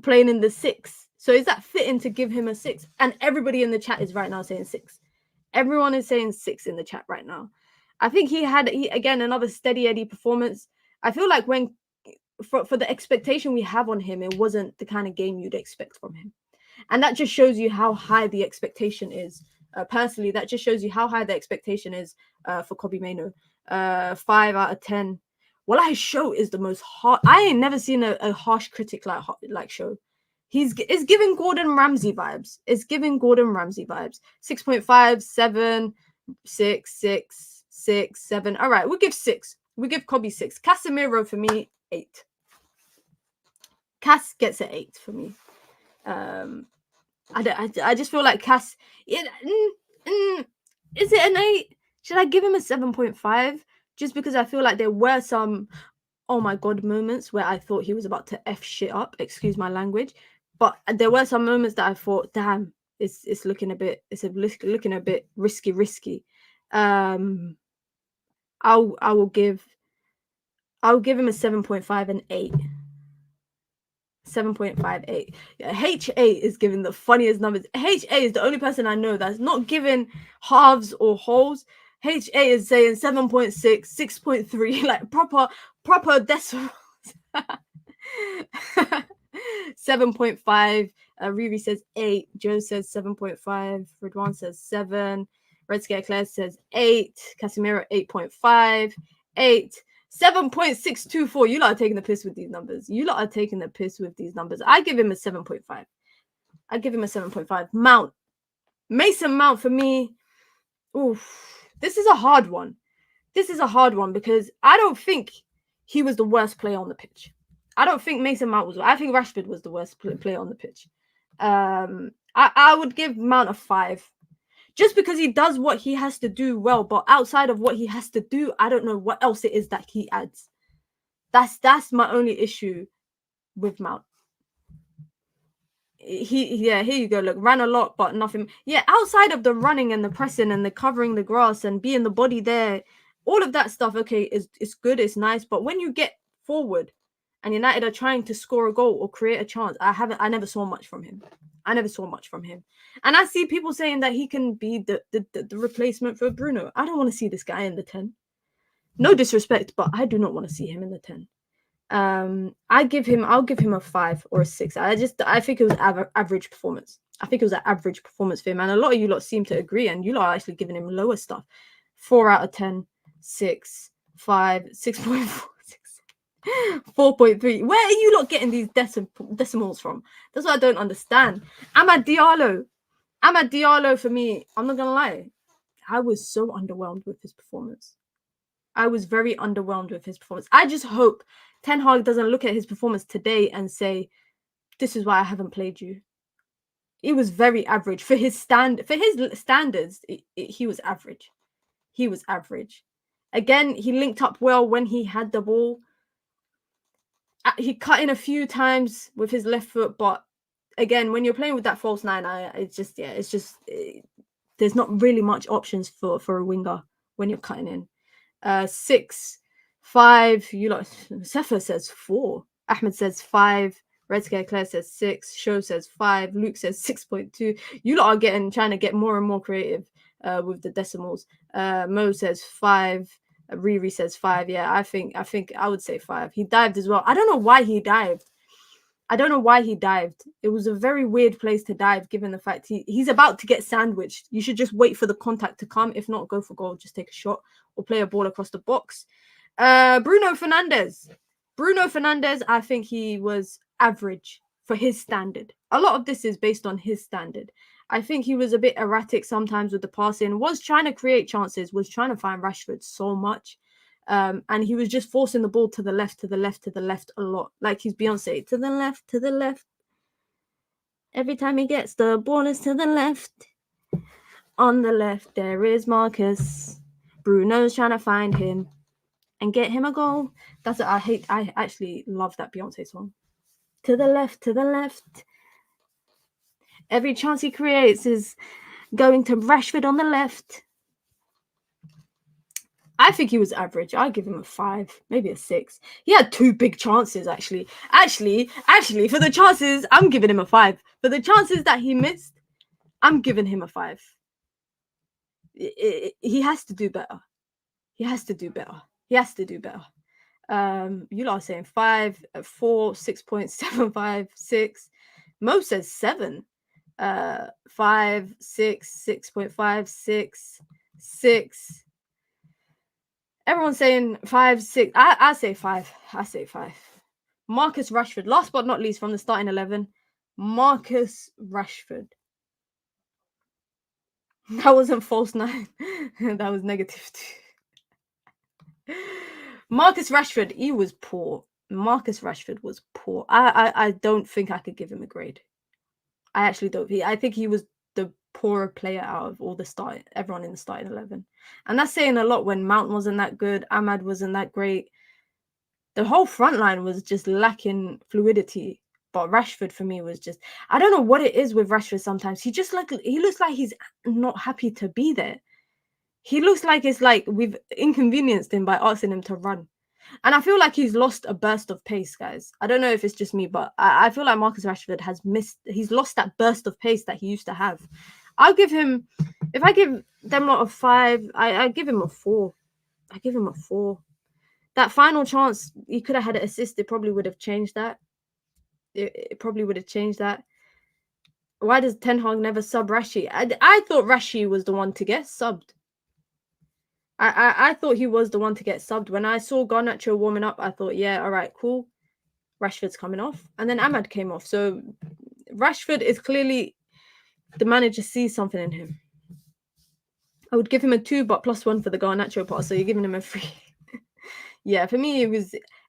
Speaker 1: playing in the 6. So is that fitting to give him a 6? And everybody in the chat is right now saying 6. Everyone is saying 6 in the chat right now. I think he again another steady Eddie performance. I feel like for the expectation we have on him, it wasn't the kind of game you'd expect from him. And that just shows you how high the expectation is. Personally, that just shows you how high the expectation is for Kobby Mainoo. 5 out of 10. Well, Show is the most hard. I ain't never seen a harsh critic like Show. It's giving Gordon Ramsay vibes. 6.5, 7, 6, 7. All right, we'll give 6. We give Kobby 6. Casemiro for me, 8. Cass gets an 8 for me. I just feel like Cass. Is it an 8? Should I give him a 7.5? Just because I feel like there were some oh my god moments where I thought he was about to F shit up. Excuse my language, but there were some moments that I thought, damn, it's looking a bit risky. I'll give him a 7.5 and 8. 7.58. Yeah, HA is giving the funniest numbers. HA is the only person I know that's not giving halves or wholes. HA is saying 7.6, 6.3, like proper decimals. 7.5. Riri says 8. Joe says 7.5. Ridwan says 7. Red Scare Claire says 8. Casemiro 8.5. 8. 7.624. You lot are taking the piss with these numbers. You lot are taking the piss with these numbers. I give him a 7.5. I give him a 7.5. Mount. Mason Mount for me. Oof. This is a hard one. This is a hard one because I don't think he was the worst player on the pitch. I don't think Mason Mount was. I think Rashford was the worst player on the pitch. I would give Mount a 5. Just because he does what he has to do well, but outside of what he has to do, I don't know what else it is that he adds. That's my only issue with Mount. Here you go. Look, ran a lot, but nothing. Yeah, outside of the running and the pressing and the covering the grass and being the body there, all of that stuff, okay, is good, it's nice. But when you get forward and United are trying to score a goal or create a chance, I never saw much from him. I never saw much from him. And I see people saying that he can be the replacement for Bruno. I don't want to see this guy in the 10. No disrespect, but I do not want to see him in the 10. I'll give him a 5 or a 6. I think it was average performance. I think it was an average performance for him. And a lot of you lot seem to agree, and you lot are actually giving him lower stuff. 4 out of 10, 6, 5, 6.4. 4.3. Where are you lot getting these decimals from? That's what I don't understand. Amad Diallo for me, I'm not gonna lie, I was so underwhelmed with his performance. I was very underwhelmed with his performance. I just hope Ten Hag doesn't look at his performance today and say, "This is why I haven't played you." He was very average for his standards. He was average. He was average. Again, he linked up well when he had the ball. He cut in a few times with his left foot, but again, when you're playing with that false 9, there's not really much options for a winger when you're cutting in. 6, 5. You lot. Sefa says 4. Ahmed says 5. Red Scare Claire says 6. Show says 5. Luke says 6.2. You lot are trying to get more and more creative with the decimals. Mo says 5. Riri says 5. Yeah, I think I would say 5. He dived as well. I don't know why he dived. It was a very weird place to dive, given the fact he's about to get sandwiched. You should just wait for the contact to come. If not, go for goal. Just take a shot or play a ball across the box. Bruno Fernandes, I think he was average for his standard. A lot of this is based on his standard. I think he was a bit erratic sometimes with the passing, was trying to create chances, was trying to find Rashford so much. And he was just forcing the ball to the left a lot. Like he's Beyonce, to the left. Every time he gets the ball is to the left. On the left, there is Marcus. Bruno's trying to find him and get him a goal. That's what I hate. I actually love that Beyonce song. To the left. Every chance he creates is going to Rashford on the left. I think he was average. I'll give him a 5, maybe a 6. He had 2 big chances, actually. Actually, for the chances, I'm giving him a 5. For the chances that he missed, I'm giving him a 5. He has to do better. You lot are saying 5, 4, 6.75, 6. Mo says 7. 5, 6, 6.5, 6, 6. Everyone's saying 5, 6. I say 5. Marcus Rashford. Last but not least, from the starting 11, Marcus Rashford. That wasn't false 9. That was negative 2. Marcus Rashford, he was poor. I don't think I could give him a grade. I actually don't. I think he was the poorer player out of all everyone in the starting 11. And that's saying a lot when Mount wasn't that good, Ahmad wasn't that great. The whole front line was just lacking fluidity. But Rashford for me was just, I don't know what it is with Rashford sometimes. He looks like he's not happy to be there. He looks like it's like we've inconvenienced him by asking him to run. And I feel like he's lost a burst of pace, guys. I don't know if it's just me, but I feel like Marcus Rashford he's lost that burst of pace that he used to have. I'll give him, if I give them lot a 5, I give him a 4. I give him a 4. That final chance, he could have had an assist. It probably would have changed that. It probably would have changed that. Why does Ten Hag never sub Rashi? I thought Rashi was the one to get subbed. I thought he was the one to get subbed. When I saw Garnacho warming up, I thought, yeah, all right, cool. Rashford's coming off. And then Ahmad came off. So Rashford is clearly, the manager sees something in him. I would give him a 2, but +1 for the Garnacho part. So you're giving him a 3. Yeah, for me,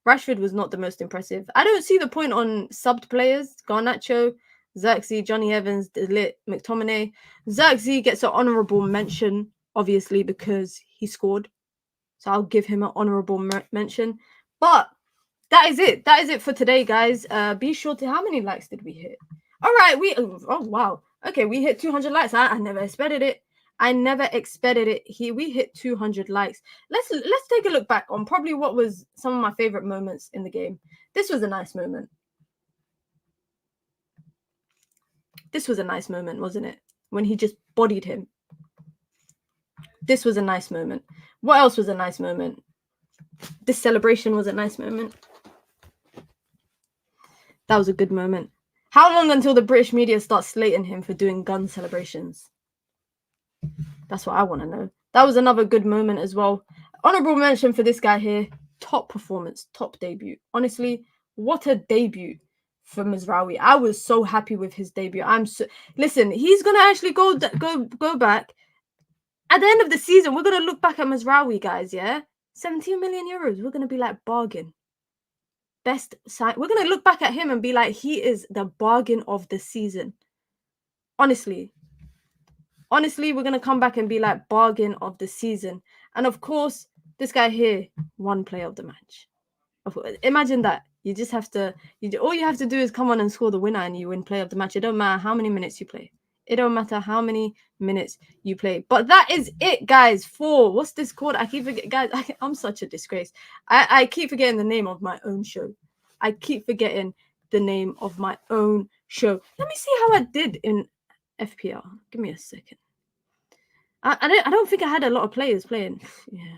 Speaker 1: Rashford was not the most impressive. I don't see the point on subbed players. Garnacho, Zirkzee, Johnny Evans, De Ligt, McTominay. Zirkzee gets an honourable mention, obviously, because he scored. So I'll give him an honourable mention. But that is it. That is it for today, guys. Be sure to... How many likes did we hit? All right, oh, wow. Okay, we hit 200 likes. I never expected it. I never expected it. We hit 200 likes. Let's take a look back on probably what was some of my favorite moments in the game. This was a nice moment. This was a nice moment, wasn't it? When he just bodied him. This was a nice moment. What else was a nice moment? This celebration was a nice moment. That was a good moment. How long until the British media starts slating him for doing gun celebrations? That's what I want to know. That was another good moment as well. Honorable mention for this guy here. Top performance, top debut. Honestly, what a debut for Mazraoui. I was so happy with his debut. Listen, he's gonna actually go back. At the end of the season, we're gonna look back at Mazraoui, guys. Yeah, 17 million euros. We're gonna be like, bargain. Best sign. We're gonna look back at him and be like, he is the bargain of the season. Honestly, we're going to come back and be like, bargain of the season. And of course, this guy here, won player of the match. Imagine that. You just have to, all you have to do is come on and score the winner and you win player of the match. It don't matter how many minutes you play. It don't matter how many minutes you play. But that is it, guys, for, what's this called? I keep forgetting, guys, I'm such a disgrace. I keep forgetting the name of my own show. I keep forgetting the name of my own show. Let me see how I did in FPL. Give me a second. I don't think I had a lot of players playing. Yeah.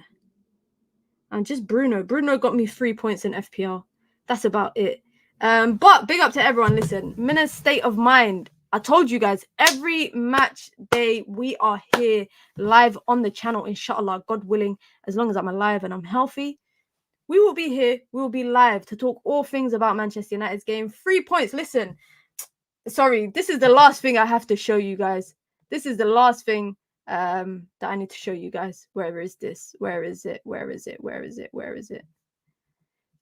Speaker 1: And just Bruno. Bruno got me 3 points in FPL. That's about it. But big up to everyone. Listen, Mina's state of mind. I told you guys, every match day we are here live on the channel, inshallah, God willing, as long as I'm alive and I'm healthy. We will be here. We will be live to talk all things about Manchester United's game. 3 points. Listen. Sorry, this is the last thing I have to show you guys. This is the last thing that I need to show you guys. Where is this? Where is it? Where is it? Where is it? Where is it?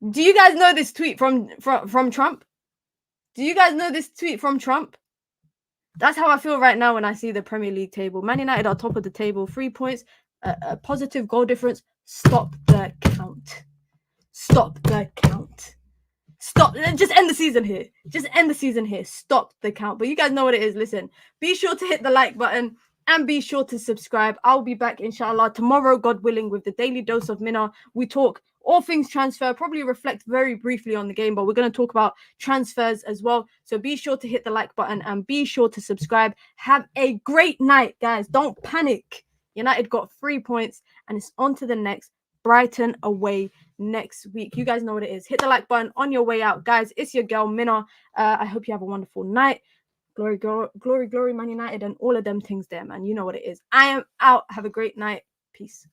Speaker 1: Do you guys know this tweet from Trump? Do you guys know this tweet from Trump? That's how I feel right now when I see the Premier League table. Man United are top of the table, 3 points, a positive goal difference. Stop the count. Stop the count. Stop. Just end the season here. Just end the season here. Stop the count. But you guys know what it is. Listen, be sure to hit the like button and be sure to subscribe. I'll be back, inshallah, tomorrow, God willing, with the daily dose of Mina. We talk all things transfer, probably reflect very briefly on the game, but we're going to talk about transfers as well. So be sure to hit the like button and be sure to subscribe. Have a great night, guys. Don't panic. United got 3 points and it's on to the next. Brighton away next week. You guys know what it is. Hit the like button on your way out, guys. It's your girl Mina. I hope you have a wonderful night. Glory, glory, glory, Man United, and all of them things there, man. You know what it is. I am out. Have a great night. Peace.